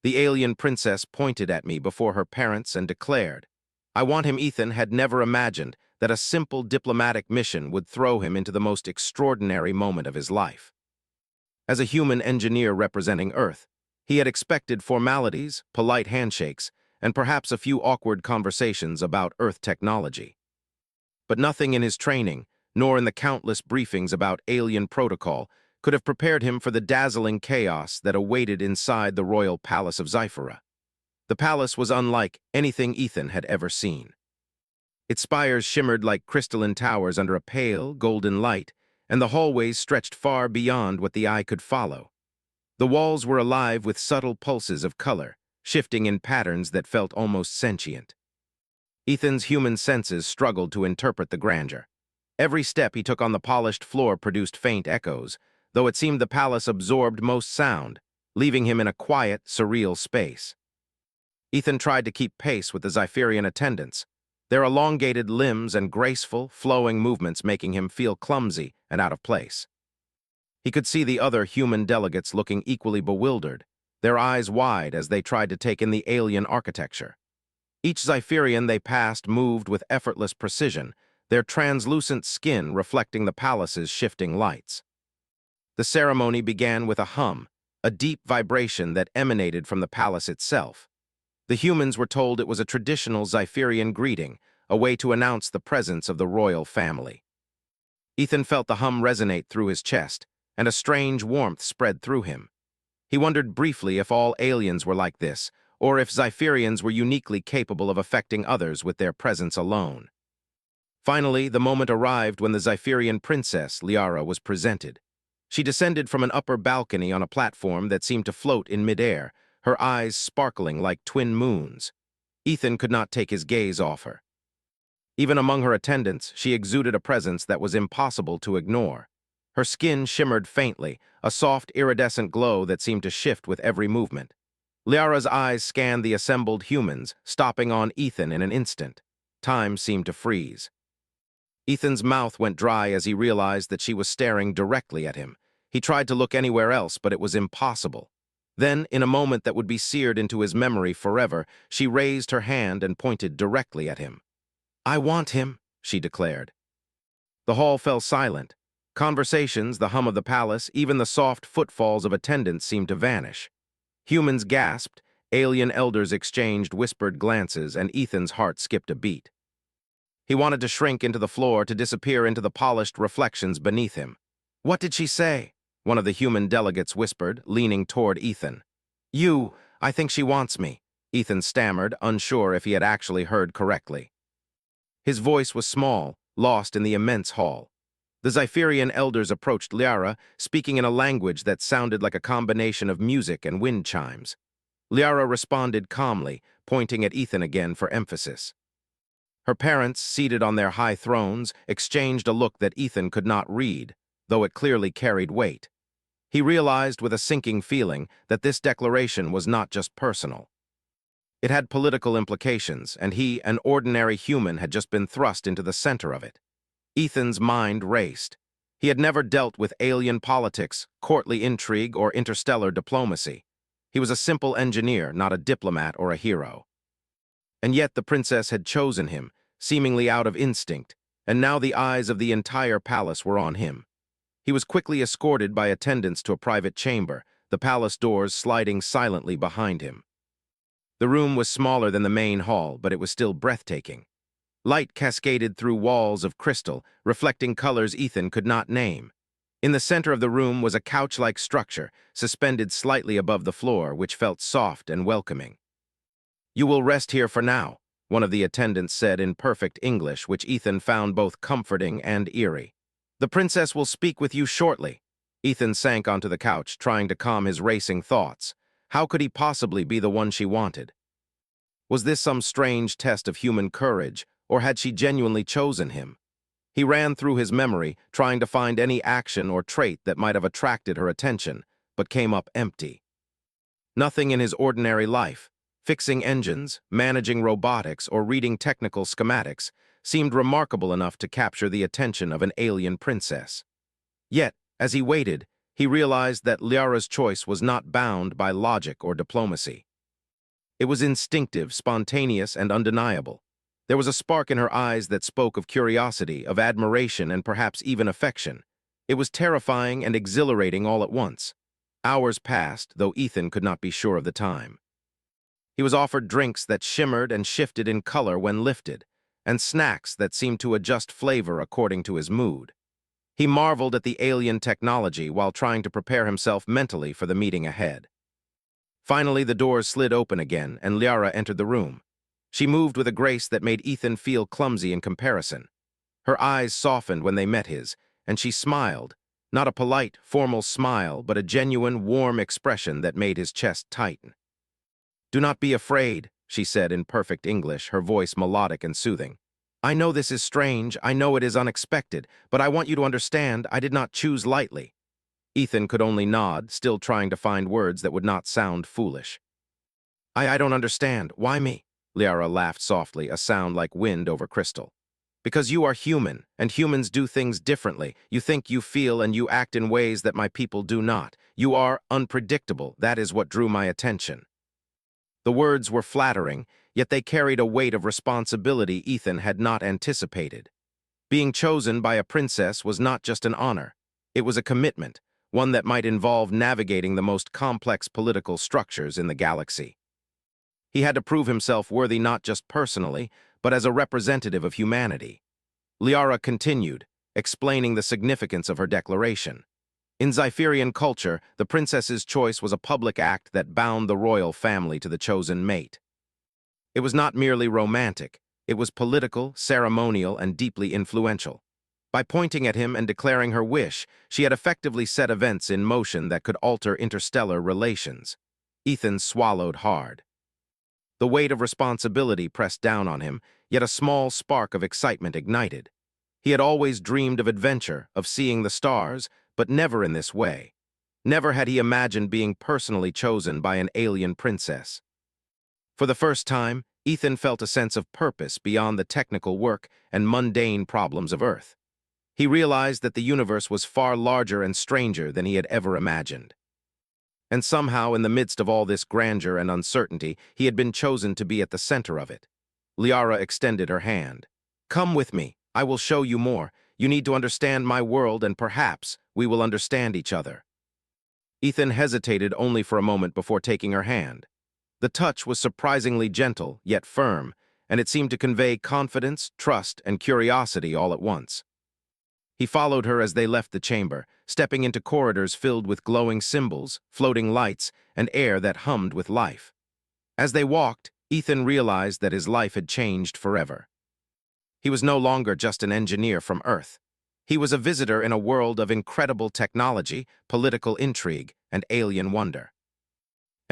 The alien princess pointed at me before her parents and declared, "I want him." Ethan had never imagined that a simple diplomatic mission would throw him into the most extraordinary moment of his life. As a human engineer representing Earth, he had expected formalities, polite handshakes, and perhaps a few awkward conversations about Earth technology. But nothing in his training, nor in the countless briefings about alien protocol, could have prepared him for the dazzling chaos that awaited inside the royal palace of Zyphera. The palace was unlike anything Ethan had ever seen. Its spires shimmered like crystalline towers under a pale, golden light, and the hallways stretched far beyond what the eye could follow. The walls were alive with subtle pulses of color, shifting in patterns that felt almost sentient. Ethan's human senses struggled to interpret the grandeur. Every step he took on the polished floor produced faint echoes, though it seemed the palace absorbed most sound, leaving him in a quiet, surreal space. Ethan tried to keep pace with the Zypherian attendants, their elongated limbs and graceful, flowing movements making him feel clumsy and out of place. He could see the other human delegates looking equally bewildered, their eyes wide as they tried to take in the alien architecture. Each Zypherian they passed moved with effortless precision, their translucent skin reflecting the palace's shifting lights. The ceremony began with a hum, a deep vibration that emanated from the palace itself. The humans were told it was a traditional Zypherian greeting, a way to announce the presence of the royal family. Ethan felt the hum resonate through his chest, and a strange warmth spread through him. He wondered briefly if all aliens were like this, or if Zypherians were uniquely capable of affecting others with their presence alone. Finally, the moment arrived when the Zypherian princess, Liara, was presented. She descended from an upper balcony on a platform that seemed to float in midair, her eyes sparkling like twin moons. Ethan could not take his gaze off her. Even among her attendants, she exuded a presence that was impossible to ignore. Her skin shimmered faintly, a soft, iridescent glow that seemed to shift with every movement. Liara's eyes scanned the assembled humans, stopping on Ethan in an instant. Time seemed to freeze. Ethan's mouth went dry as he realized that she was staring directly at him. He tried to look anywhere else, but it was impossible. Then, in a moment that would be seared into his memory forever, she raised her hand and pointed directly at him. "I want him," she declared. The hall fell silent. Conversations, the hum of the palace, even the soft footfalls of attendants seemed to vanish. Humans gasped, alien elders exchanged whispered glances, and Ethan's heart skipped a beat. He wanted to shrink into the floor, to disappear into the polished reflections beneath him. "What did she say?" one of the human delegates whispered, leaning toward Ethan. I think she wants me," Ethan stammered, unsure if he had actually heard correctly. His voice was small, lost in the immense hall. The Zypherian elders approached Liara, speaking in a language that sounded like a combination of music and wind chimes. Liara responded calmly, pointing at Ethan again for emphasis. Her parents, seated on their high thrones, exchanged a look that Ethan could not read, though it clearly carried weight. He realized with a sinking feeling that this declaration was not just personal. It had political implications, and he, an ordinary human, had just been thrust into the center of it. Ethan's mind raced. He had never dealt with alien politics, courtly intrigue, or interstellar diplomacy. He was a simple engineer, not a diplomat or a hero. And yet the princess had chosen him, seemingly out of instinct, and now the eyes of the entire palace were on him. He was quickly escorted by attendants to a private chamber, the palace doors sliding silently behind him. The room was smaller than the main hall, but it was still breathtaking. Light cascaded through walls of crystal, reflecting colors Ethan could not name. In the center of the room was a couch-like structure, suspended slightly above the floor, which felt soft and welcoming. "You will rest here for now," one of the attendants said in perfect English, which Ethan found both comforting and eerie. "The princess will speak with you shortly." Ethan sank onto the couch, trying to calm his racing thoughts. How could he possibly be the one she wanted? Was this some strange test of human courage, or had she genuinely chosen him? He ran through his memory, trying to find any action or trait that might have attracted her attention, but came up empty. Nothing in his ordinary life, fixing engines, managing robotics, or reading technical schematics, seemed remarkable enough to capture the attention of an alien princess. Yet, as he waited, he realized that Liara's choice was not bound by logic or diplomacy. It was instinctive, spontaneous, and undeniable. There was a spark in her eyes that spoke of curiosity, of admiration, and perhaps even affection. It was terrifying and exhilarating all at once. Hours passed, though Ethan could not be sure of the time. He was offered drinks that shimmered and shifted in color when lifted, and snacks that seemed to adjust flavor according to his mood. He marveled at the alien technology while trying to prepare himself mentally for the meeting ahead. Finally, the doors slid open again, and Liara entered the room. She moved with a grace that made Ethan feel clumsy in comparison. Her eyes softened when they met his, and she smiled, not a polite, formal smile, but a genuine, warm expression that made his chest tighten. "Do not be afraid," she said in perfect English, her voice melodic and soothing. "I know this is strange, I know it is unexpected, but I want you to understand I did not choose lightly." Ethan could only nod, still trying to find words that would not sound foolish. I don't understand. Why me?" Liara laughed softly, a sound like wind over crystal. "Because you are human, and humans do things differently. You think, you feel, and you act in ways that my people do not. You are unpredictable. That is what drew my attention." The words were flattering, yet they carried a weight of responsibility Ethan had not anticipated. Being chosen by a princess was not just an honor. It was a commitment, one that might involve navigating the most complex political structures in the galaxy. He had to prove himself worthy not just personally, but as a representative of humanity. Liara continued, explaining the significance of her declaration. In Zypherian culture, the princess's choice was a public act that bound the royal family to the chosen mate. It was not merely romantic, it was political, ceremonial, and deeply influential. By pointing at him and declaring her wish, she had effectively set events in motion that could alter interstellar relations. Ethan swallowed hard. The weight of responsibility pressed down on him, yet a small spark of excitement ignited. He had always dreamed of adventure, of seeing the stars, but never in this way. Never had he imagined being personally chosen by an alien princess. For the first time, Ethan felt a sense of purpose beyond the technical work and mundane problems of Earth. He realized that the universe was far larger and stranger than he had ever imagined. And somehow, in the midst of all this grandeur and uncertainty, he had been chosen to be at the center of it. Liara extended her hand. "Come with me. I will show you more. You need to understand my world, and perhaps we will understand each other." Ethan hesitated only for a moment before taking her hand. The touch was surprisingly gentle, yet firm, and it seemed to convey confidence, trust, and curiosity all at once. He followed her as they left the chamber, stepping into corridors filled with glowing symbols, floating lights, and air that hummed with life. As they walked, Ethan realized that his life had changed forever. He was no longer just an engineer from Earth. He was a visitor in a world of incredible technology, political intrigue, and alien wonder.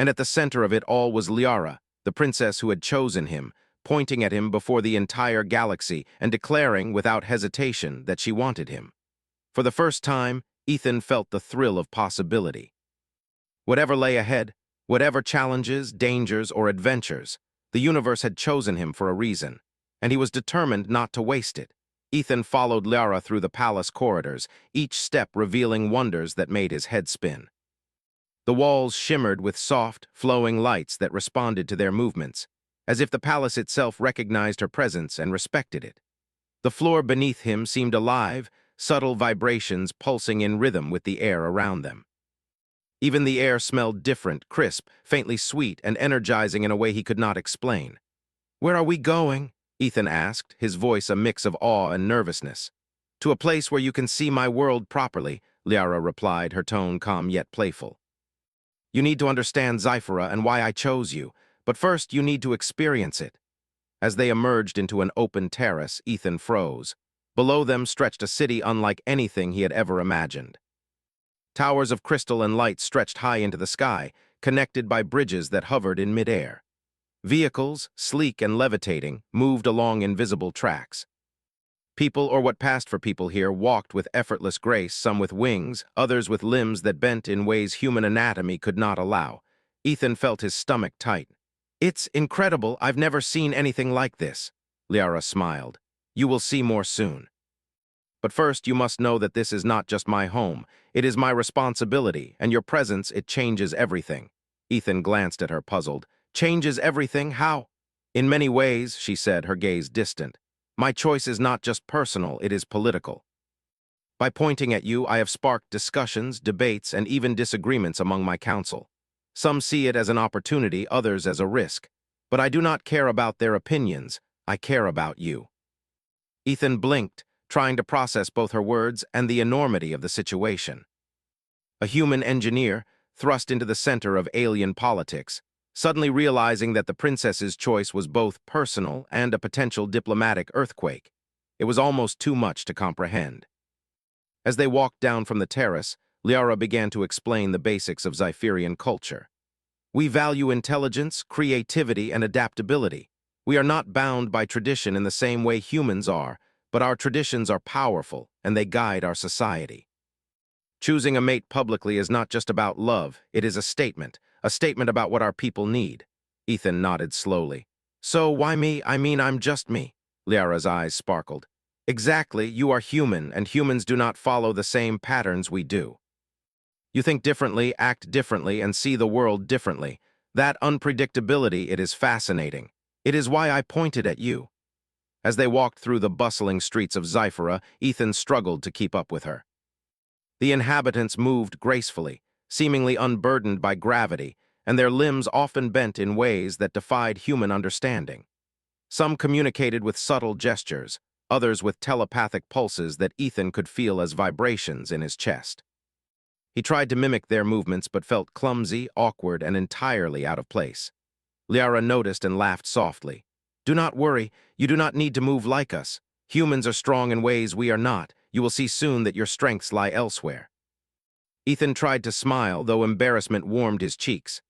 And at the center of it all was Liara, the princess who had chosen him, pointing at him before the entire galaxy and declaring without hesitation that she wanted him. For the first time, Ethan felt the thrill of possibility. Whatever lay ahead, whatever challenges, dangers, or adventures, the universe had chosen him for a reason, and he was determined not to waste it. Ethan followed Liara through the palace corridors, each step revealing wonders that made his head spin. The walls shimmered with soft, flowing lights that responded to their movements, as if the palace itself recognized her presence and respected it. The floor beneath him seemed alive, subtle vibrations pulsing in rhythm with the air around them. Even the air smelled different, crisp, faintly sweet, and energizing in a way he could not explain. "Where are we going?" Ethan asked, his voice a mix of awe and nervousness. "To a place where you can see my world properly," Liara replied, her tone calm yet playful. "You need to understand Zyphera and why I chose you, but first you need to experience it." As they emerged into an open terrace, Ethan froze. Below them stretched a city unlike anything he had ever imagined. Towers of crystal and light stretched high into the sky, connected by bridges that hovered in midair. Vehicles, sleek and levitating, moved along invisible tracks. People, or what passed for people here, walked with effortless grace, some with wings, others with limbs that bent in ways human anatomy could not allow. Ethan felt his stomach tight. "It's incredible. I've never seen anything like this." Liara smiled. "You will see more soon. But first, you must know that this is not just my home. It is my responsibility, and your presence, it changes everything." Ethan glanced at her, puzzled. Changes everything? How? In many ways, she said, her gaze distant. My choice is not just personal, it is political. By pointing at you, I have sparked discussions, debates, and even disagreements among my council. Some see it as an opportunity, others as a risk. But I do not care about their opinions, I care about you. Ethan blinked, trying to process both her words and the enormity of the situation. A human engineer, thrust into the center of alien politics, suddenly realizing that the princess's choice was both personal and a potential diplomatic earthquake. It was almost too much to comprehend. As they walked down from the terrace, Liara began to explain the basics of Xipherian culture. We value intelligence, creativity, and adaptability. We are not bound by tradition in the same way humans are, but our traditions are powerful, and they guide our society. Choosing a mate publicly is not just about love, it is a statement about what our people need. Ethan nodded slowly. So, why me? I mean, I'm just me. Liara's eyes sparkled. Exactly, you are human, and humans do not follow the same patterns we do. You think differently, act differently, and see the world differently. That unpredictability, it is fascinating. It is why I pointed at you. As they walked through the bustling streets of Xiphera, Ethan struggled to keep up with her. The inhabitants moved gracefully, seemingly unburdened by gravity, and their limbs often bent in ways that defied human understanding. Some communicated with subtle gestures, others with telepathic pulses that Ethan could feel as vibrations in his chest. He tried to mimic their movements but felt clumsy, awkward, and entirely out of place. Liara noticed and laughed softly. Do not worry, you do not need to move like us. Humans are strong in ways we are not. You will see soon that your strengths lie elsewhere. Ethan tried to smile, though embarrassment warmed his cheeks.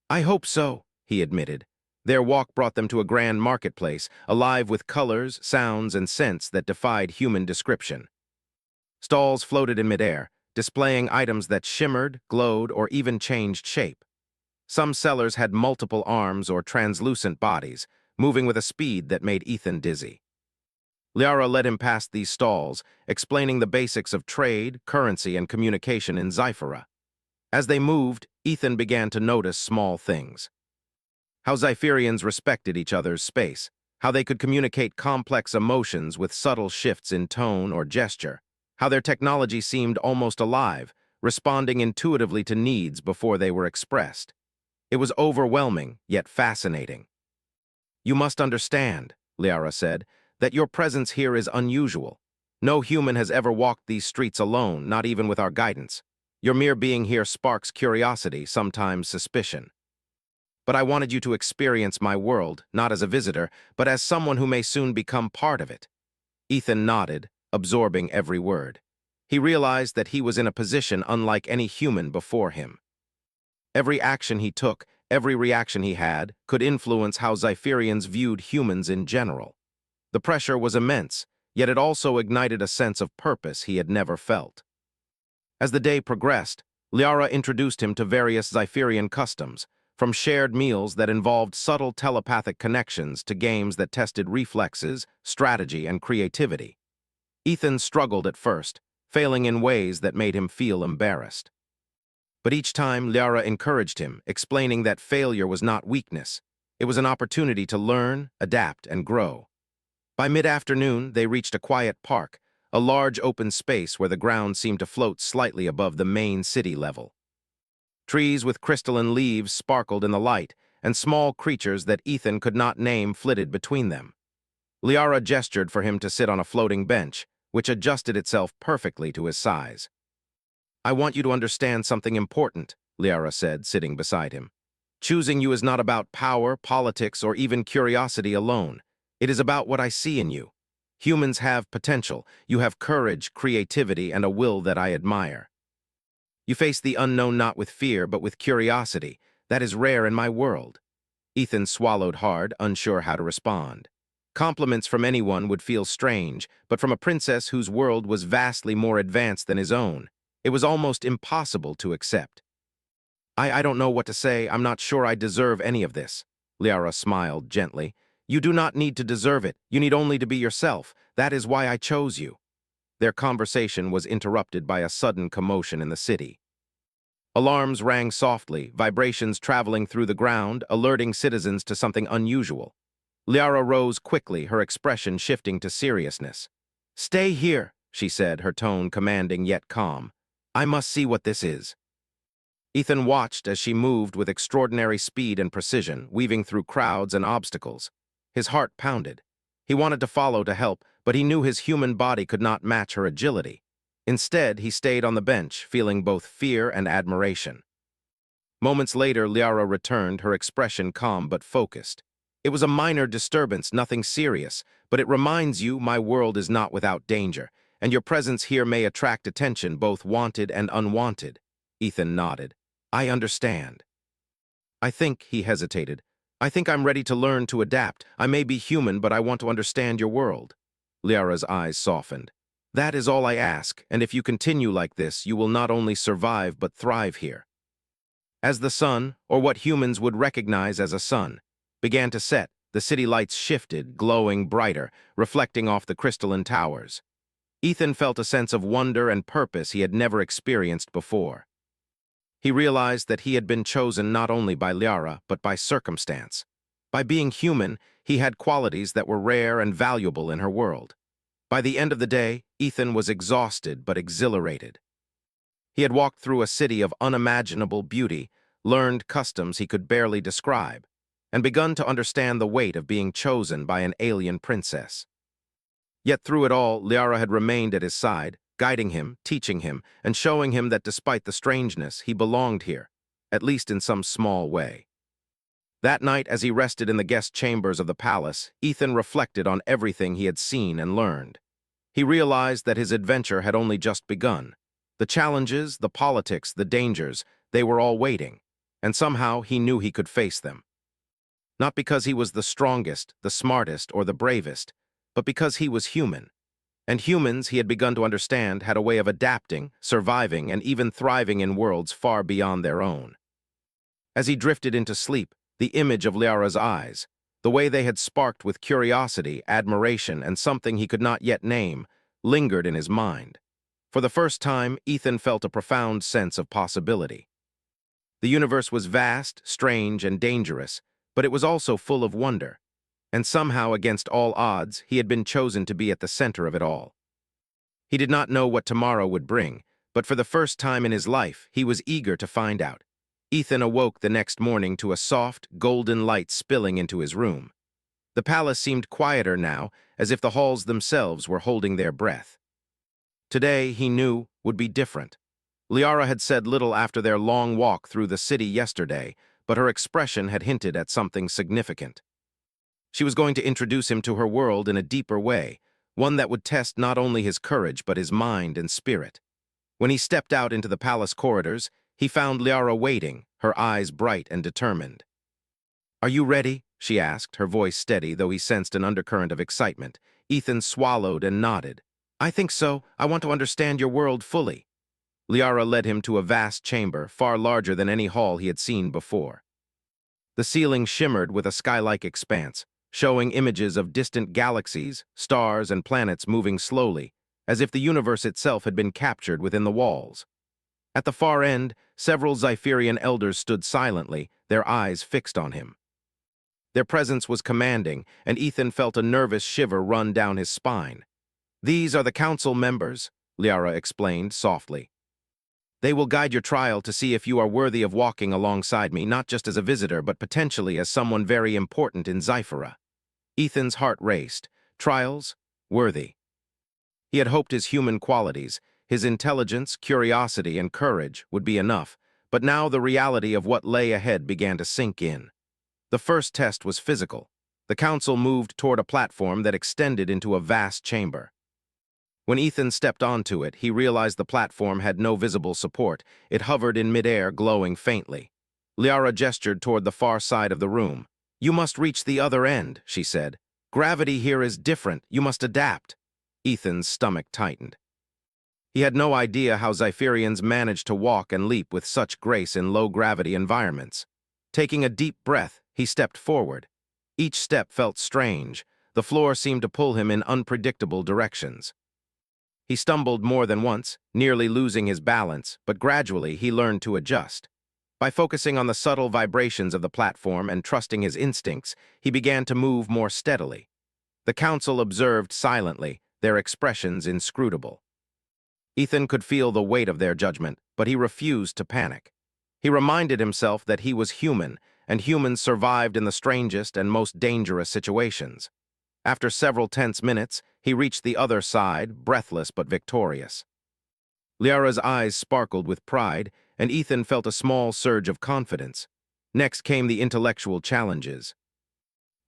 I hope so, he admitted. Their walk brought them to a grand marketplace, alive with colors, sounds, and scents that defied human description. Stalls floated in midair, displaying items that shimmered, glowed, or even changed shape. Some sellers had multiple arms or translucent bodies, moving with a speed that made Ethan dizzy. Liara led him past these stalls, explaining the basics of trade, currency, and communication in Xiphera. As they moved, Ethan began to notice small things. How Xipherians respected each other's space, how they could communicate complex emotions with subtle shifts in tone or gesture, how their technology seemed almost alive, responding intuitively to needs before they were expressed. It was overwhelming, yet fascinating. You must understand, Liara said, that your presence here is unusual. No human has ever walked these streets alone, not even with our guidance. Your mere being here sparks curiosity, sometimes suspicion. But I wanted you to experience my world, not as a visitor, but as someone who may soon become part of it. Ethan nodded, absorbing every word. He realized that he was in a position unlike any human before him. Every action he took, every reaction he had, could influence how Xipherians viewed humans in general. The pressure was immense, yet it also ignited a sense of purpose he had never felt. As the day progressed, Liara introduced him to various Xipherian customs, from shared meals that involved subtle telepathic connections to games that tested reflexes, strategy, and creativity. Ethan struggled at first, failing in ways that made him feel embarrassed. But each time, Liara encouraged him, explaining that failure was not weakness. It was an opportunity to learn, adapt, and grow. By mid-afternoon, they reached a quiet park, a large open space where the ground seemed to float slightly above the main city level. Trees with crystalline leaves sparkled in the light, and small creatures that Ethan could not name flitted between them. Liara gestured for him to sit on a floating bench, which adjusted itself perfectly to his size. I want you to understand something important, Liara said, sitting beside him. Choosing you is not about power, politics, or even curiosity alone. It is about what I see in you. Humans have potential. You have courage, creativity, and a will that I admire. You face the unknown not with fear, but with curiosity. That is rare in my world. Ethan swallowed hard, unsure how to respond. Compliments from anyone would feel strange, but from a princess whose world was vastly more advanced than his own, it was almost impossible to accept. I don't know what to say. I'm not sure I deserve any of this. Liara smiled gently. You do not need to deserve it. You need only to be yourself. That is why I chose you. Their conversation was interrupted by a sudden commotion in the city. Alarms rang softly, vibrations traveling through the ground, alerting citizens to something unusual. Liara rose quickly, her expression shifting to seriousness. "Stay here," she said, her tone commanding yet calm. "I must see what this is." Ethan watched as she moved with extraordinary speed and precision, weaving through crowds and obstacles. His heart pounded. He wanted to follow to help, but he knew his human body could not match her agility. Instead, he stayed on the bench, feeling both fear and admiration. Moments later, Liara returned, her expression calm but focused. "It was a minor disturbance, nothing serious, but it reminds you my world is not without danger, and your presence here may attract attention, both wanted and unwanted." Ethan nodded. "I understand." He hesitated. "I think I'm ready to learn to adapt. I may be human, but I want to understand your world." Liara's eyes softened. "That is all I ask, and if you continue like this, you will not only survive but thrive here." As the sun, or what humans would recognize as a sun, began to set, the city lights shifted, glowing brighter, reflecting off the crystalline towers. Ethan felt a sense of wonder and purpose he had never experienced before. He realized that he had been chosen not only by Liara, but by circumstance. By being human, he had qualities that were rare and valuable in her world. By the end of the day, Ethan was exhausted but exhilarated. He had walked through a city of unimaginable beauty, learned customs he could barely describe, and begun to understand the weight of being chosen by an alien princess. Yet through it all, Liara had remained at his side, guiding him, teaching him, and showing him that despite the strangeness, he belonged here, at least in some small way. That night, as he rested in the guest chambers of the palace, Ethan reflected on everything he had seen and learned. He realized that his adventure had only just begun. The challenges, the politics, the dangers, they were all waiting, and somehow he knew he could face them. Not because he was the strongest, the smartest, or the bravest, but because he was human. And humans, he had begun to understand, had a way of adapting, surviving, and even thriving in worlds far beyond their own. As he drifted into sleep, the image of Liara's eyes, the way they had sparked with curiosity, admiration, and something he could not yet name, lingered in his mind. For the first time, Ethan felt a profound sense of possibility. The universe was vast, strange, and dangerous, but it was also full of wonder. And somehow, against all odds, he had been chosen to be at the center of it all. He did not know what tomorrow would bring, but for the first time in his life, he was eager to find out. Ethan awoke the next morning to a soft, golden light spilling into his room. The palace seemed quieter now, as if the halls themselves were holding their breath. Today, he knew, would be different. Liara had said little after their long walk through the city yesterday, but her expression had hinted at something significant. She was going to introduce him to her world in a deeper way, one that would test not only his courage but his mind and spirit. When he stepped out into the palace corridors, he found Liara waiting, her eyes bright and determined. "Are you ready?" she asked, her voice steady, though he sensed an undercurrent of excitement. Ethan swallowed and nodded. "I think so. I want to understand your world fully." Liara led him to a vast chamber, far larger than any hall he had seen before. The ceiling shimmered with a sky-like expanse, showing images of distant galaxies, stars, and planets moving slowly, as if the universe itself had been captured within the walls. At the far end, several Xipherian elders stood silently, their eyes fixed on him. Their presence was commanding, and Ethan felt a nervous shiver run down his spine. "These are the council members," Liara explained softly. "They will guide your trial to see if you are worthy of walking alongside me, not just as a visitor, but potentially as someone very important in Xiphera." Ethan's heart raced. Trials? Worthy. He had hoped his human qualities, his intelligence, curiosity, and courage would be enough, but now the reality of what lay ahead began to sink in. The first test was physical. The council moved toward a platform that extended into a vast chamber. When Ethan stepped onto it, he realized the platform had no visible support. It hovered in midair, glowing faintly. Liara gestured toward the far side of the room. "You must reach the other end," she said. "Gravity here is different. You must adapt." Ethan's stomach tightened. He had no idea how Xipherians managed to walk and leap with such grace in low-gravity environments. Taking a deep breath, he stepped forward. Each step felt strange. The floor seemed to pull him in unpredictable directions. He stumbled more than once, nearly losing his balance, but gradually he learned to adjust. By focusing on the subtle vibrations of the platform and trusting his instincts, he began to move more steadily. The council observed silently, their expressions inscrutable. Ethan could feel the weight of their judgment, but he refused to panic. He reminded himself that he was human, and humans survived in the strangest and most dangerous situations. After several tense minutes, he reached the other side, breathless but victorious. Liara's eyes sparkled with pride, and Ethan felt a small surge of confidence. Next came the intellectual challenges.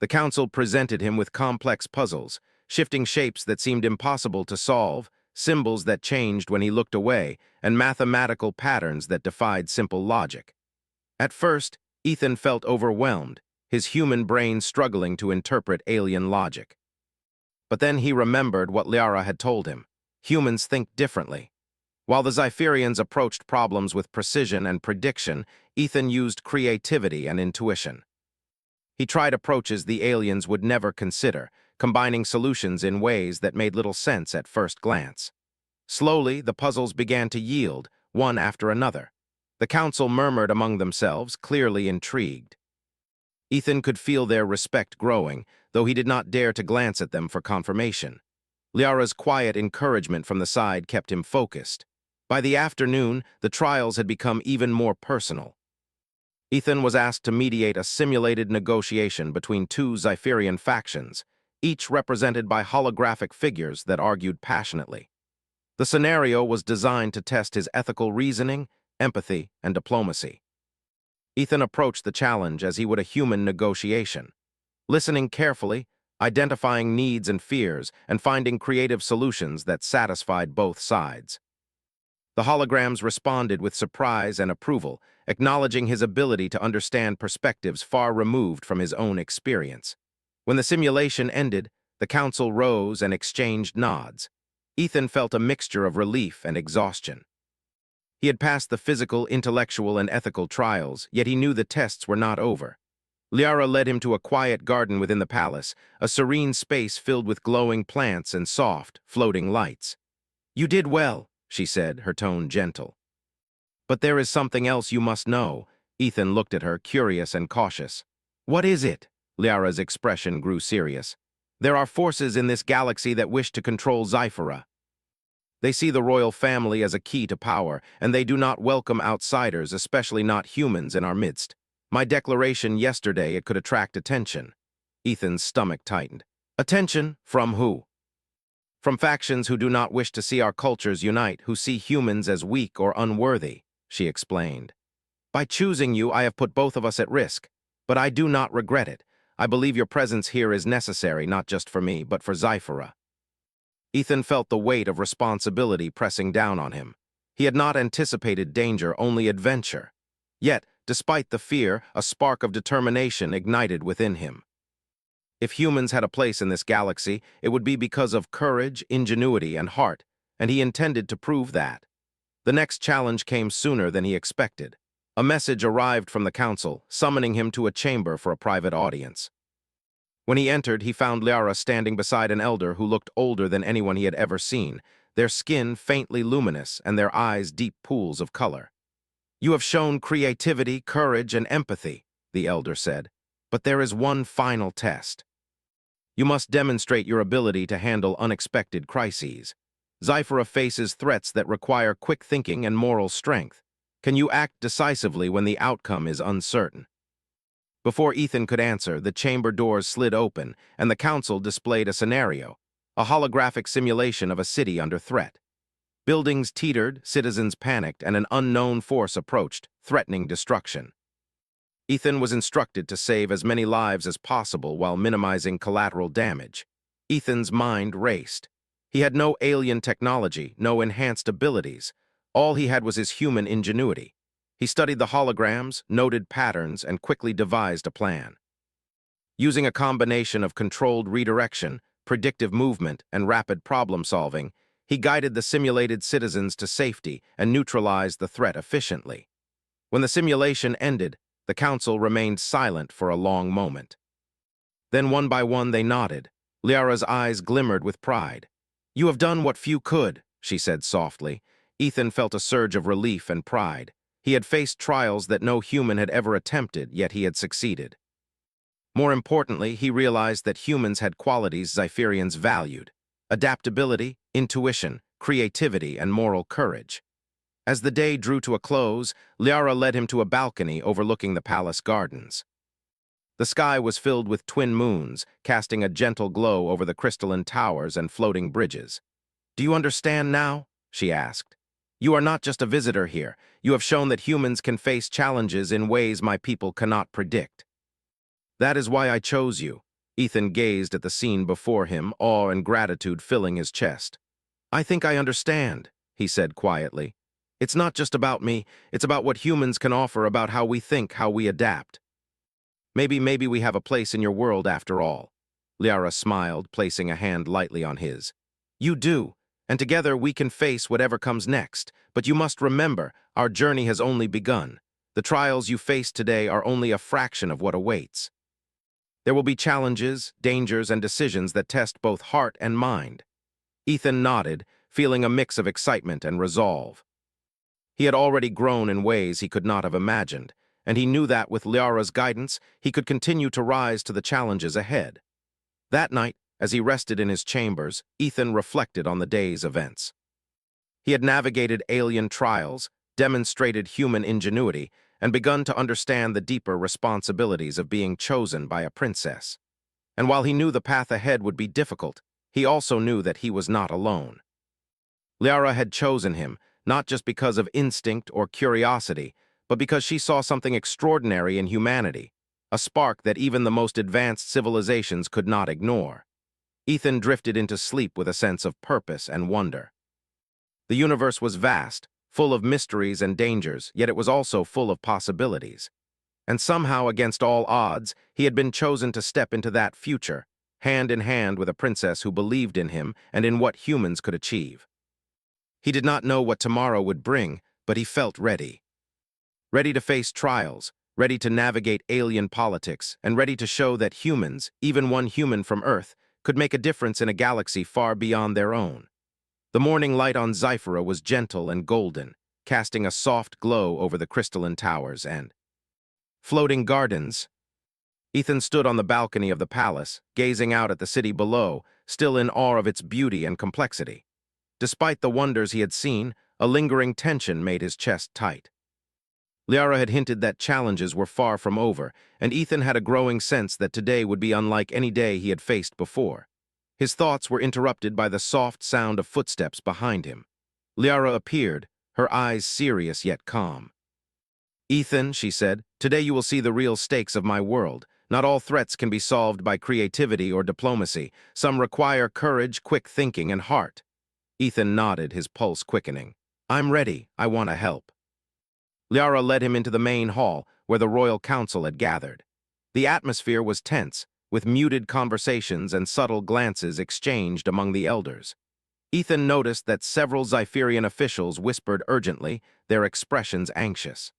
The council presented him with complex puzzles, shifting shapes that seemed impossible to solve, symbols that changed when he looked away, and mathematical patterns that defied simple logic. At first, Ethan felt overwhelmed, his human brain struggling to interpret alien logic. But then he remembered what Liara had told him. Humans think differently. While the Xipherians approached problems with precision and prediction, Ethan used creativity and intuition. He tried approaches the aliens would never consider, combining solutions in ways that made little sense at first glance. Slowly, the puzzles began to yield, one after another. The council murmured among themselves, clearly intrigued. Ethan could feel their respect growing, though he did not dare to glance at them for confirmation. Liara's quiet encouragement from the side kept him focused. By the afternoon, the trials had become even more personal. Ethan was asked to mediate a simulated negotiation between two Xipherian factions, each represented by holographic figures that argued passionately. The scenario was designed to test his ethical reasoning, empathy, and diplomacy. Ethan approached the challenge as he would a human negotiation, listening carefully, identifying needs and fears, and finding creative solutions that satisfied both sides. The holograms responded with surprise and approval, acknowledging his ability to understand perspectives far removed from his own experience. When the simulation ended, the council rose and exchanged nods. Ethan felt a mixture of relief and exhaustion. He had passed the physical, intellectual, and ethical trials, yet he knew the tests were not over. Liara led him to a quiet garden within the palace, a serene space filled with glowing plants and soft, floating lights. "You did well," she said, her tone gentle. "But there is something else you must know." Ethan looked at her, curious and cautious. "What is it?" Liara's expression grew serious. "There are forces in this galaxy that wish to control Xiphera. They see the royal family as a key to power, and they do not welcome outsiders, especially not humans, in our midst. My declaration yesterday, it could attract attention." Ethan's stomach tightened. "Attention? From who?" "From factions who do not wish to see our cultures unite, who see humans as weak or unworthy," she explained. "By choosing you, I have put both of us at risk, but I do not regret it. I believe your presence here is necessary, not just for me, but for Xiphera." Ethan felt the weight of responsibility pressing down on him. He had not anticipated danger, only adventure. Yet, despite the fear, a spark of determination ignited within him. If humans had a place in this galaxy, it would be because of courage, ingenuity, and heart, and he intended to prove that. The next challenge came sooner than he expected. A message arrived from the council, summoning him to a chamber for a private audience. When he entered, he found Liara standing beside an elder who looked older than anyone he had ever seen, their skin faintly luminous and their eyes deep pools of color. "You have shown creativity, courage, and empathy," the elder said, "but there is one final test. You must demonstrate your ability to handle unexpected crises. Xiphera faces threats that require quick thinking and moral strength. Can you act decisively when the outcome is uncertain?" Before Ethan could answer, the chamber doors slid open, and the council displayed a scenario, a holographic simulation of a city under threat. Buildings teetered, citizens panicked, and an unknown force approached, threatening destruction. Ethan was instructed to save as many lives as possible while minimizing collateral damage. Ethan's mind raced. He had no alien technology, no enhanced abilities. All he had was his human ingenuity. He studied the holograms, noted patterns, and quickly devised a plan. Using a combination of controlled redirection, predictive movement, and rapid problem-solving, he guided the simulated citizens to safety and neutralized the threat efficiently. When the simulation ended, the council remained silent for a long moment. Then one by one they nodded. Liara's eyes glimmered with pride. "You have done what few could," she said softly. Ethan felt a surge of relief and pride. He had faced trials that no human had ever attempted, yet he had succeeded. More importantly, he realized that humans had qualities Zypherians valued: adaptability, intuition, creativity, and moral courage. As the day drew to a close, Liara led him to a balcony overlooking the palace gardens. The sky was filled with twin moons, casting a gentle glow over the crystalline towers and floating bridges. "Do you understand now?" she asked. "You are not just a visitor here. You have shown that humans can face challenges in ways my people cannot predict." "That is why I chose you." Ethan gazed at the scene before him, awe and gratitude filling his chest. "I think I understand," he said quietly. "It's not just about me, it's about what humans can offer, about how we think, how we adapt. Maybe we have a place in your world after all." Liara smiled, placing a hand lightly on his. "You do, and together we can face whatever comes next. But you must remember, our journey has only begun. The trials you face today are only a fraction of what awaits. There will be challenges, dangers, and decisions that test both heart and mind." Ethan nodded, feeling a mix of excitement and resolve. He had already grown in ways he could not have imagined, and he knew that with Liara's guidance, he could continue to rise to the challenges ahead. That night, as he rested in his chambers, Ethan reflected on the day's events. He had navigated alien trials, demonstrated human ingenuity, and begun to understand the deeper responsibilities of being chosen by a princess. And while he knew the path ahead would be difficult, he also knew that he was not alone. Liara had chosen him, not just because of instinct or curiosity, but because she saw something extraordinary in humanity, a spark that even the most advanced civilizations could not ignore. Ethan drifted into sleep with a sense of purpose and wonder. The universe was vast, full of mysteries and dangers, yet it was also full of possibilities. And somehow, against all odds, he had been chosen to step into that future, hand in hand with a princess who believed in him and in what humans could achieve. He did not know what tomorrow would bring, but he felt ready. Ready to face trials, ready to navigate alien politics, and ready to show that humans, even one human from Earth, could make a difference in a galaxy far beyond their own. The morning light on Zyphera was gentle and golden, casting a soft glow over the crystalline towers and floating gardens. Ethan stood on the balcony of the palace, gazing out at the city below, still in awe of its beauty and complexity. Despite the wonders he had seen, a lingering tension made his chest tight. Liara had hinted that challenges were far from over, and Ethan had a growing sense that today would be unlike any day he had faced before. His thoughts were interrupted by the soft sound of footsteps behind him. Liara appeared, her eyes serious yet calm. "Ethan," she said, "today you will see the real stakes of my world. Not all threats can be solved by creativity or diplomacy. Some require courage, quick thinking, and heart." Ethan nodded, his pulse quickening. "I'm ready. I want to help." Liara led him into the main hall, where the royal council had gathered. The atmosphere was tense, with muted conversations and subtle glances exchanged among the elders. Ethan noticed that several Zypherian officials whispered urgently, their expressions anxious.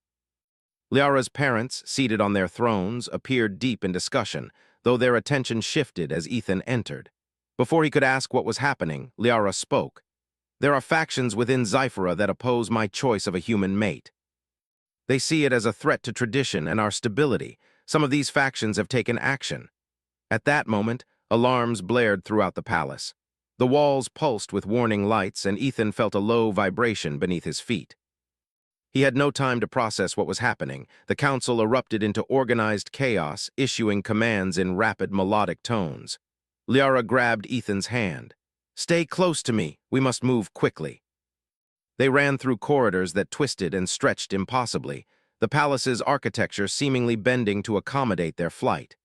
Liara's parents, seated on their thrones, appeared deep in discussion, though their attention shifted as Ethan entered. Before he could ask what was happening, Liara spoke. "There are factions within Zyphera that oppose my choice of a human mate. They see it as a threat to tradition and our stability. Some of these factions have taken action." At that moment, alarms blared throughout the palace. The walls pulsed with warning lights, and Ethan felt a low vibration beneath his feet. He had no time to process what was happening. The council erupted into organized chaos, issuing commands in rapid melodic tones. Liara grabbed Ethan's hand. "Stay close to me. We must move quickly." They ran through corridors that twisted and stretched impossibly, the palace's architecture seemingly bending to accommodate their flight.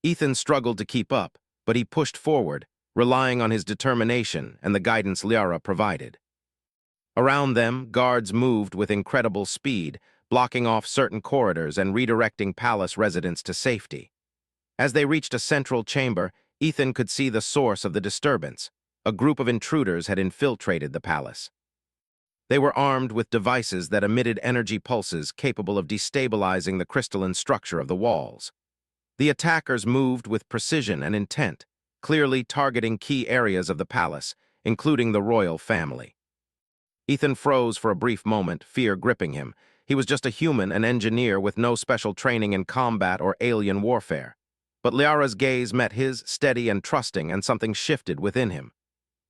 Ethan struggled to keep up, but he pushed forward, relying on his determination and the guidance Liara provided. Around them, guards moved with incredible speed, blocking off certain corridors and redirecting palace residents to safety. As they reached a central chamber, Ethan could see the source of the disturbance. A group of intruders had infiltrated the palace. They were armed with devices that emitted energy pulses capable of destabilizing the crystalline structure of the walls. The attackers moved with precision and intent, clearly targeting key areas of the palace, including the royal family. Ethan froze for a brief moment, fear gripping him. He was just a human, an engineer with no special training in combat or alien warfare. But Liara's gaze met his, steady and trusting, and something shifted within him.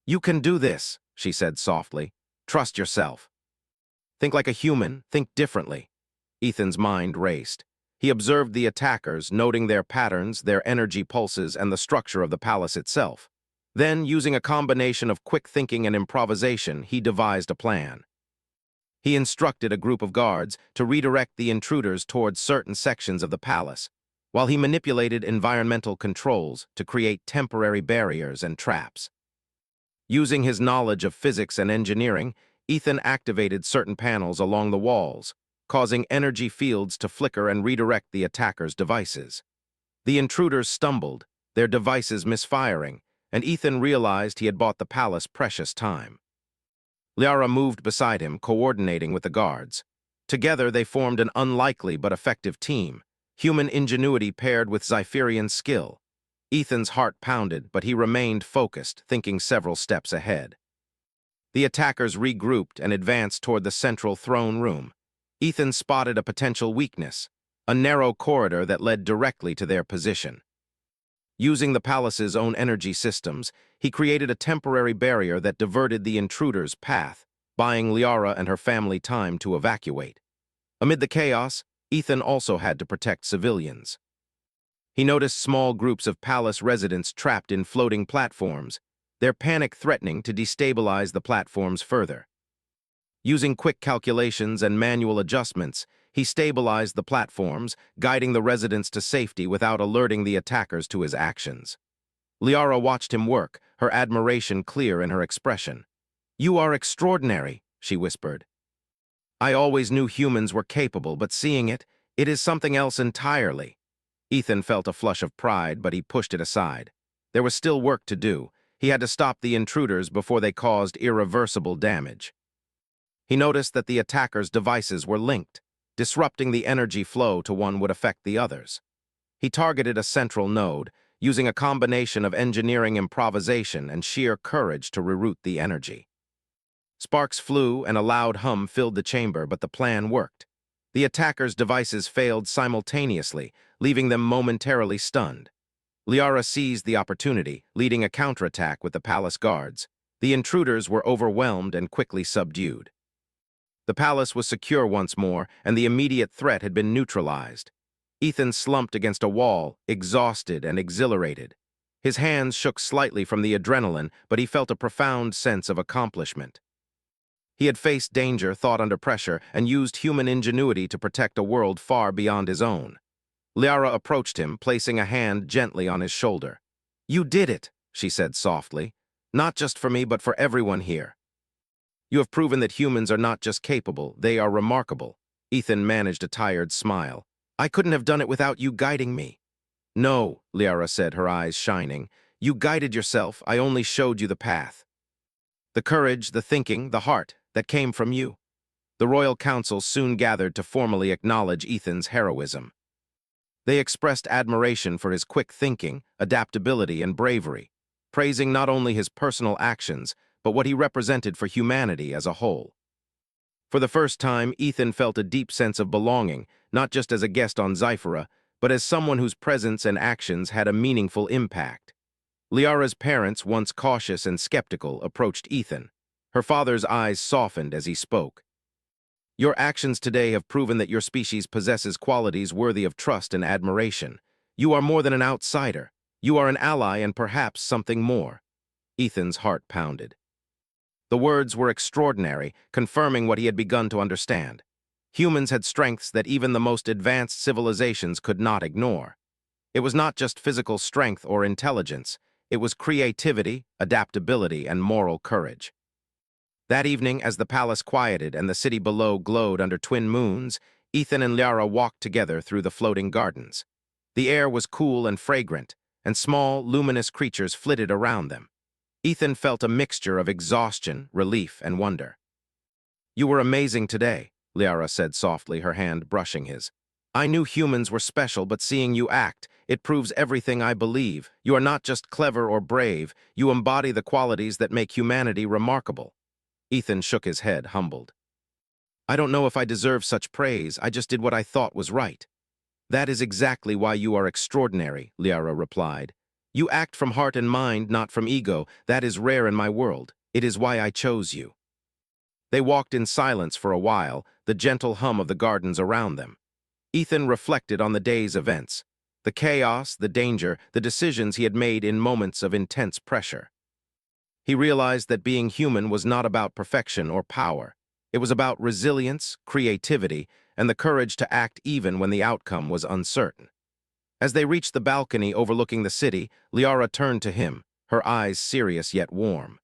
"You can do this," she said softly. "Trust yourself. Think like a human, think differently." Ethan's mind raced. He observed the attackers, noting their patterns, their energy pulses, and the structure of the palace itself. Then, using a combination of quick thinking and improvisation, he devised a plan. He instructed a group of guards to redirect the intruders towards certain sections of the palace, while he manipulated environmental controls to create temporary barriers and traps. Using his knowledge of physics and engineering, Ethan activated certain panels along the walls, causing energy fields to flicker and redirect the attackers' devices. The intruders stumbled, their devices misfiring, and Ethan realized he had bought the palace precious time. Liara moved beside him, coordinating with the guards. Together, they formed an unlikely but effective team, human ingenuity paired with Zypherian skill. Ethan's heart pounded, but he remained focused, thinking several steps ahead. The attackers regrouped and advanced toward the central throne room. Ethan spotted a potential weakness, a narrow corridor that led directly to their position. Using the palace's own energy systems, he created a temporary barrier that diverted the intruders' path, buying Liara and her family time to evacuate. Amid the chaos, Ethan also had to protect civilians. He noticed small groups of palace residents trapped in floating platforms, their panic threatening to destabilize the platforms further. Using quick calculations and manual adjustments, he stabilized the platforms, guiding the residents to safety without alerting the attackers to his actions. Liara watched him work, her admiration clear in her expression. "You are extraordinary," she whispered. "I always knew humans were capable, but seeing it, it is something else entirely." Ethan felt a flush of pride, but he pushed it aside. There was still work to do. He had to stop the intruders before they caused irreversible damage. He noticed that the attackers' devices were linked, disrupting the energy flow to one would affect the others. He targeted a central node, using a combination of engineering improvisation and sheer courage to reroute the energy. Sparks flew and a loud hum filled the chamber, but the plan worked. The attackers' devices failed simultaneously, leaving them momentarily stunned. Liara seized the opportunity, leading a counterattack with the palace guards. The intruders were overwhelmed and quickly subdued. The palace was secure once more, and the immediate threat had been neutralized. Ethan slumped against a wall, exhausted and exhilarated. His hands shook slightly from the adrenaline, but he felt a profound sense of accomplishment. He had faced danger, thought under pressure, and used human ingenuity to protect a world far beyond his own. Liara approached him, placing a hand gently on his shoulder. "You did it," she said softly. "Not just for me, but for everyone here. You have proven that humans are not just capable, they are remarkable." Ethan managed a tired smile. "I couldn't have done it without you guiding me." "No," Liara said, her eyes shining. "You guided yourself, I only showed you the path. The courage, the thinking, the heart, that came from you." The royal council soon gathered to formally acknowledge Ethan's heroism. They expressed admiration for his quick thinking, adaptability, and bravery, praising not only his personal actions, but what he represented for humanity as a whole. For the first time, Ethan felt a deep sense of belonging, not just as a guest on Zyphera, but as someone whose presence and actions had a meaningful impact. Liara's parents, once cautious and skeptical, approached Ethan. Her father's eyes softened as he spoke. "Your actions today have proven that your species possesses qualities worthy of trust and admiration. You are more than an outsider. You are an ally and perhaps something more." Ethan's heart pounded. The words were extraordinary, confirming what he had begun to understand. Humans had strengths that even the most advanced civilizations could not ignore. It was not just physical strength or intelligence. It was creativity, adaptability, and moral courage. That evening, as the palace quieted and the city below glowed under twin moons, Ethan and Liara walked together through the floating gardens. The air was cool and fragrant, and small, luminous creatures flitted around them. Ethan felt a mixture of exhaustion, relief, and wonder. "You were amazing today," Liara said softly, her hand brushing his. "I knew humans were special, but seeing you act, it proves everything I believe. You are not just clever or brave, you embody the qualities that make humanity remarkable." Ethan shook his head, humbled. I don't know if I deserve such praise, I just did what I thought was right. That is exactly why you are extraordinary, Liara replied. You act from heart and mind, not from ego. That is rare in my world. It is why I chose you. They walked in silence for a while, the gentle hum of the gardens around them. Ethan reflected on the day's events, the chaos, the danger, the decisions he had made in moments of intense pressure. He realized that being human was not about perfection or power. It was about resilience, creativity, and the courage to act even when the outcome was uncertain. As they reached the balcony overlooking the city, Liara turned to him, her eyes serious yet warm.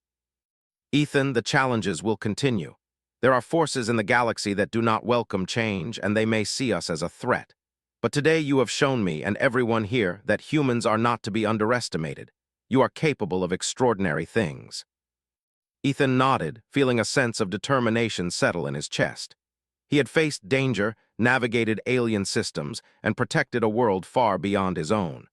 Ethan, the challenges will continue. There are forces in the galaxy that do not welcome change, and they may see us as a threat. But today you have shown me and everyone here that humans are not to be underestimated. You are capable of extraordinary things. Ethan nodded, feeling a sense of determination settle in his chest. He had faced danger, navigated alien systems, and protected a world far beyond his own.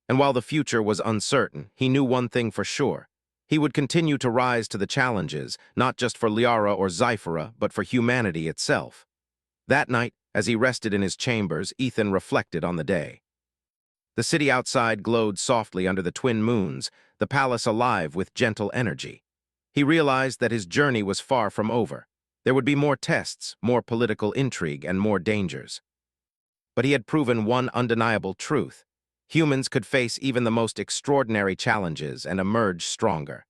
And while the future was uncertain, he knew one thing for sure. He would continue to rise to the challenges, not just for Liara or Sci-Fi, but for humanity itself. That night, as he rested in his chambers, Ethan reflected on the day. The city outside glowed softly under the twin moons, the palace alive with gentle energy. He realized that his journey was far from over. There would be more tests, more political intrigue, and more dangers. But he had proven one undeniable truth. Humans could face even the most extraordinary challenges and emerge stronger.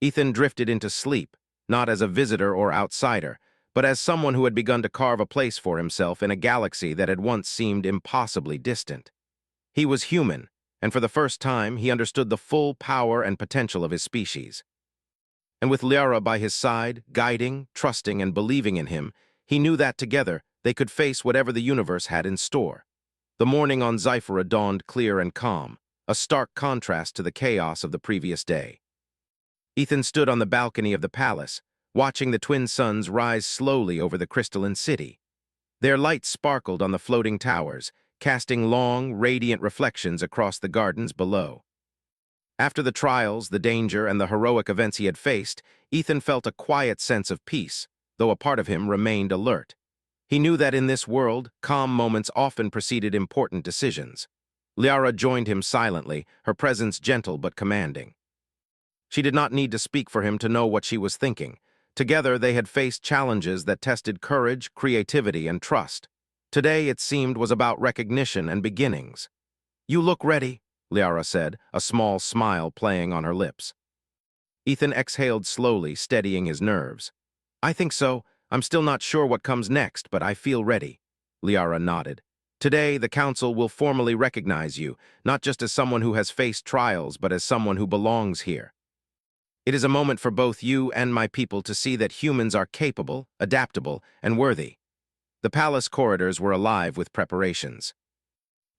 Ethan drifted into sleep, not as a visitor or outsider, but as someone who had begun to carve a place for himself in a galaxy that had once seemed impossibly distant. He was human, and for the first time he understood the full power and potential of his species. And with Liara by his side, guiding, trusting, and believing in him, he knew that together they could face whatever the universe had in store. The morning on Sci-Fi dawned clear and calm, a stark contrast to the chaos of the previous day. Ethan stood on the balcony of the palace, watching the twin suns rise slowly over the crystalline city. Their light sparkled on the floating towers, casting long, radiant reflections across the gardens below. After the trials, the danger, and the heroic events he had faced, Ethan felt a quiet sense of peace, though a part of him remained alert. He knew that in this world, calm moments often preceded important decisions. Liara joined him silently, her presence gentle but commanding. She did not need to speak for him to know what she was thinking. Together, they had faced challenges that tested courage, creativity, and trust. Today, it seemed, was about recognition and beginnings. You look ready, Liara said, a small smile playing on her lips. Ethan exhaled slowly, steadying his nerves. I think so. I'm still not sure what comes next, but I feel ready. Liara nodded. Today, the Council will formally recognize you, not just as someone who has faced trials, but as someone who belongs here. It is a moment for both you and my people to see that humans are capable, adaptable, and worthy. The palace corridors were alive with preparations.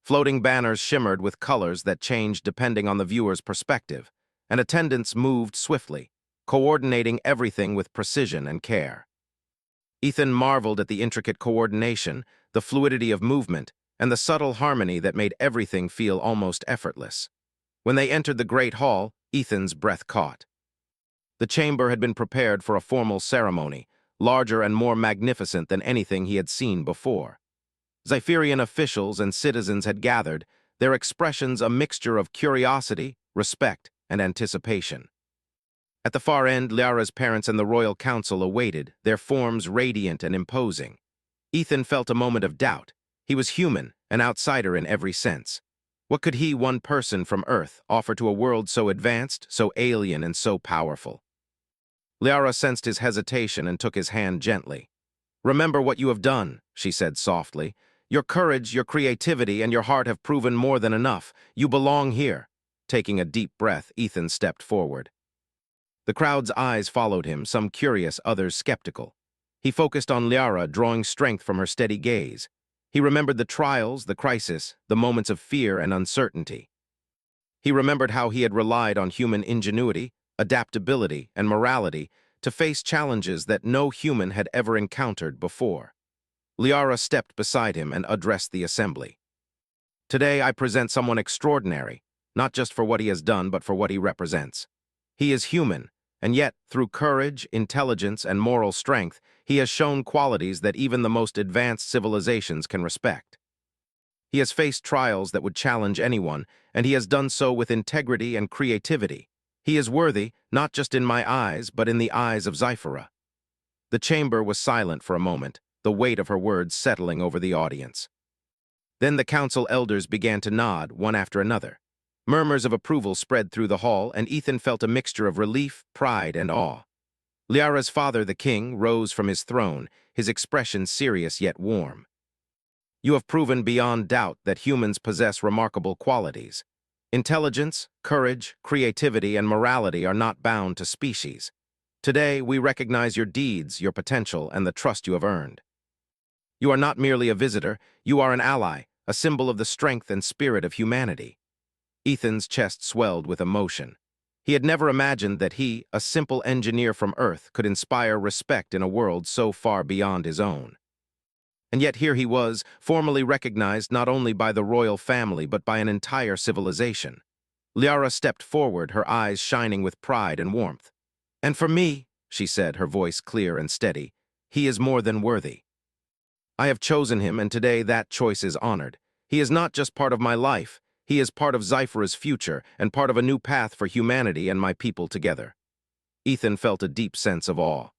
Floating banners shimmered with colors that changed depending on the viewer's perspective, and attendants moved swiftly, coordinating everything with precision and care. Ethan marveled at the intricate coordination, the fluidity of movement, and the subtle harmony that made everything feel almost effortless. When they entered the great hall, Ethan's breath caught. The chamber had been prepared for a formal ceremony, larger and more magnificent than anything he had seen before. Zypherian officials and citizens had gathered, their expressions a mixture of curiosity, respect, and anticipation. At the far end, Liara's parents and the royal council awaited, their forms radiant and imposing. Ethan felt a moment of doubt. He was human, an outsider in every sense. What could he, one person from Earth, offer to a world so advanced, so alien, and so powerful? Liara sensed his hesitation and took his hand gently. Remember what you have done, she said softly. Your courage, your creativity, and your heart have proven more than enough. You belong here. Taking a deep breath, Ethan stepped forward. The crowd's eyes followed him, some curious, others skeptical. He focused on Liara, drawing strength from her steady gaze. He remembered the trials, the crisis, the moments of fear and uncertainty. He remembered how he had relied on human ingenuity, adaptability, and morality to face challenges that no human had ever encountered before. Liara stepped beside him and addressed the assembly. Today I present someone extraordinary, not just for what he has done, but for what he represents. He is human, And yet, through courage, intelligence, and moral strength, he has shown qualities that even the most advanced civilizations can respect. He has faced trials that would challenge anyone, and he has done so with integrity and creativity. He is worthy, not just in my eyes, but in the eyes of Zyphera. The chamber was silent for a moment, the weight of her words settling over the audience. Then the council elders began to nod, one after another. Murmurs of approval spread through the hall, and Ethan felt a mixture of relief, pride, and awe. Liara's father, the king, rose from his throne, his expression serious yet warm. You have proven beyond doubt that humans possess remarkable qualities. Intelligence, courage, creativity, and morality are not bound to species. Today, we recognize your deeds, your potential, and the trust you have earned. You are not merely a visitor, you are an ally, a symbol of the strength and spirit of humanity. Ethan's chest swelled with emotion. He had never imagined that he, a simple engineer from Earth, could inspire respect in a world so far beyond his own. And yet here he was, formally recognized not only by the royal family but by an entire civilization. Liara stepped forward, her eyes shining with pride and warmth. "And for me," she said, her voice clear and steady, "he is more than worthy. I have chosen him, and today that choice is honored. He is not just part of my life, he is part of Zyphera's future and part of a new path for humanity and my people together." Ethan felt a deep sense of awe.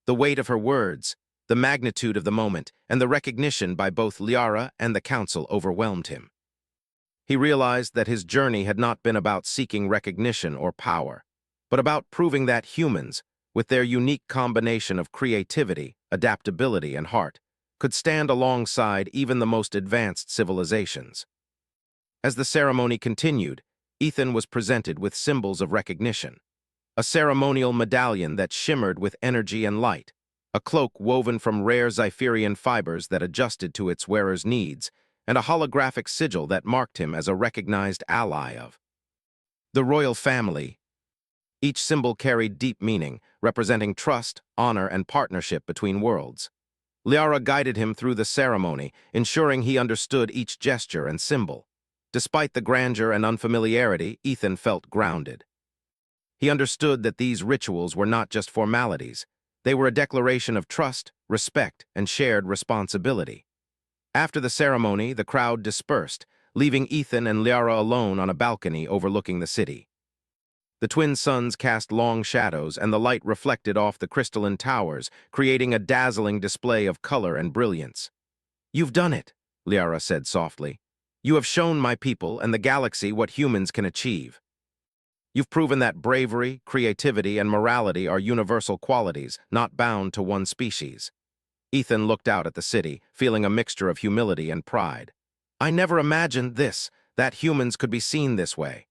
The weight of her words, the magnitude of the moment, and the recognition by both Liara and the council overwhelmed him. He realized that his journey had not been about seeking recognition or power, but about proving that humans, with their unique combination of creativity, adaptability, and heart, could stand alongside even the most advanced civilizations. As the ceremony continued, Ethan was presented with symbols of recognition. A ceremonial medallion that shimmered with energy and light, a cloak woven from rare Zypherian fibers that adjusted to its wearer's needs, and a holographic sigil that marked him as a recognized ally of the royal family. Each symbol carried deep meaning, representing trust, honor, and partnership between worlds. Liara guided him through the ceremony, ensuring he understood each gesture and symbol. Despite the grandeur and unfamiliarity, Ethan felt grounded. He understood that these rituals were not just formalities. They were a declaration of trust, respect, and shared responsibility. After the ceremony, the crowd dispersed, leaving Ethan and Liara alone on a balcony overlooking the city. The twin suns cast long shadows, and the light reflected off the crystalline towers, creating a dazzling display of color and brilliance. "You've done it," Liara said softly. "You have shown my people and the galaxy what humans can achieve. You've proven that bravery, creativity, and morality are universal qualities, not bound to one species." Ethan looked out at the city, feeling a mixture of humility and pride. "I never imagined this, that humans could be seen this way.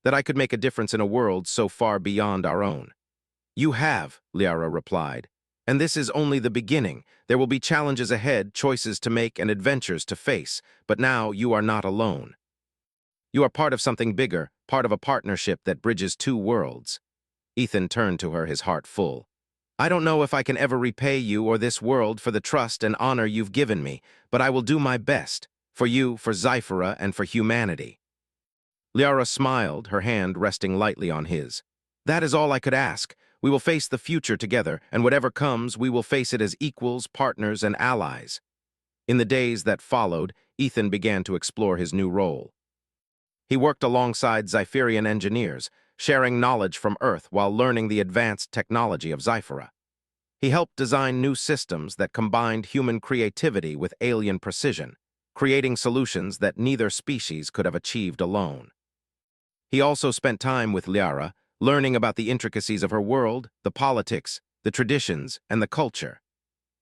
That I could make a difference in a world so far beyond our own." "You have," Liara replied. "And this is only the beginning. There will be challenges ahead, choices to make, and adventures to face. But now you are not alone. You are part of something bigger, part of a partnership that bridges two worlds." Ethan turned to her, his heart full. "I don't know if I can ever repay you or this world for the trust and honor you've given me, but I will do my best, for you, for Zyphera, and for humanity." Liara smiled, her hand resting lightly on his. "That is all I could ask. We will face the future together, and whatever comes, we will face it as equals, partners, and allies." In the days that followed, Ethan began to explore his new role. He worked alongside Zypherian engineers, sharing knowledge from Earth while learning the advanced technology of Zyphera. He helped design new systems that combined human creativity with alien precision, creating solutions that neither species could have achieved alone. He also spent time with Liara, learning about the intricacies of her world, the politics, the traditions, and the culture.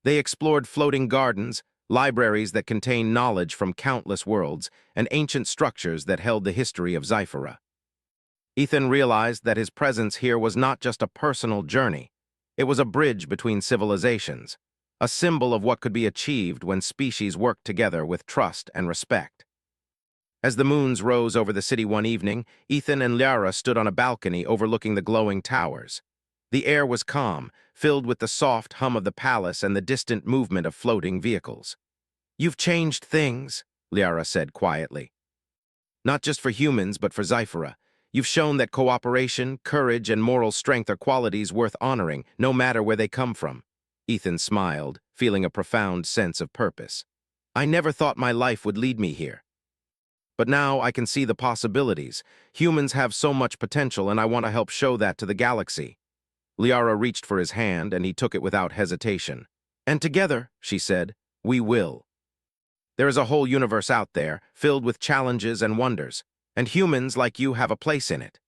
They explored floating gardens, libraries that contained knowledge from countless worlds, and ancient structures that held the history of Zyphera. Ethan realized that his presence here was not just a personal journey. It was a bridge between civilizations, a symbol of what could be achieved when species worked together with trust and respect. As the moons rose over the city one evening, Ethan and Liara stood on a balcony overlooking the glowing towers. The air was calm, filled with the soft hum of the palace and the distant movement of floating vehicles. "You've changed things," Liara said quietly. "Not just for humans, but for Zyphera. You've shown that cooperation, courage, and moral strength are qualities worth honoring, no matter where they come from. Ethan smiled, feeling a profound sense of purpose. I never thought my life would lead me here. But now I can see the possibilities. Humans have so much potential, and I want to help show that to the galaxy. Liara reached for his hand, and he took it without hesitation. And together, she said, we will. There is a whole universe out there, filled with challenges and wonders, and humans like you have a place in it.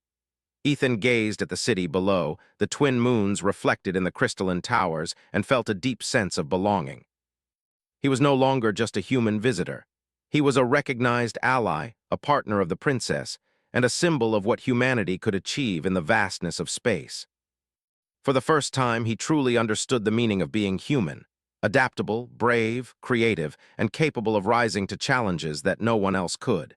Ethan gazed at the city below, the twin moons reflected in the crystalline towers, and felt a deep sense of belonging. He was no longer just a human visitor. He was a recognized ally, a partner of the princess, and a symbol of what humanity could achieve in the vastness of space. For the first time, he truly understood the meaning of being human, adaptable, brave, creative, and capable of rising to challenges that no one else could.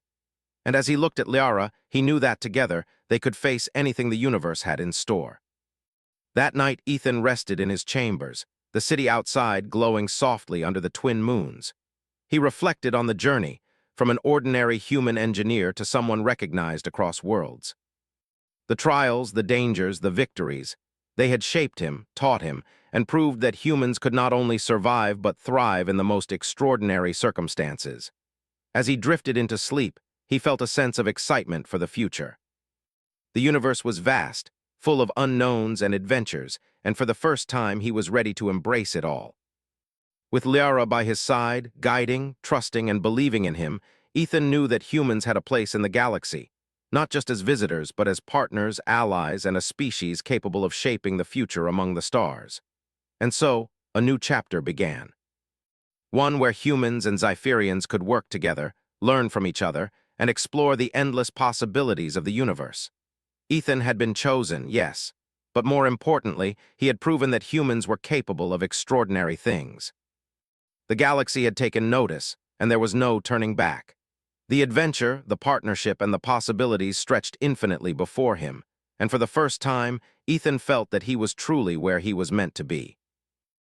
And as he looked at Liara, he knew that together they could face anything the universe had in store. That night, Ethan rested in his chambers, the city outside glowing softly under the twin moons. He reflected on the journey, from an ordinary human engineer to someone recognized across worlds. The trials, the dangers, the victories, they had shaped him, taught him, and proved that humans could not only survive but thrive in the most extraordinary circumstances. As he drifted into sleep, he felt a sense of excitement for the future. The universe was vast, full of unknowns and adventures, and for the first time he was ready to embrace it all. With Liara by his side, guiding, trusting, and believing in him, Ethan knew that humans had a place in the galaxy, not just as visitors, but as partners, allies, and a species capable of shaping the future among the stars. And so, a new chapter began. One where humans and Xipherians could work together, learn from each other, and explore the endless possibilities of the universe. Ethan had been chosen, yes, but more importantly, he had proven that humans were capable of extraordinary things. The galaxy had taken notice, and there was no turning back. The adventure, the partnership, and the possibilities stretched infinitely before him, and for the first time, Ethan felt that he was truly where he was meant to be.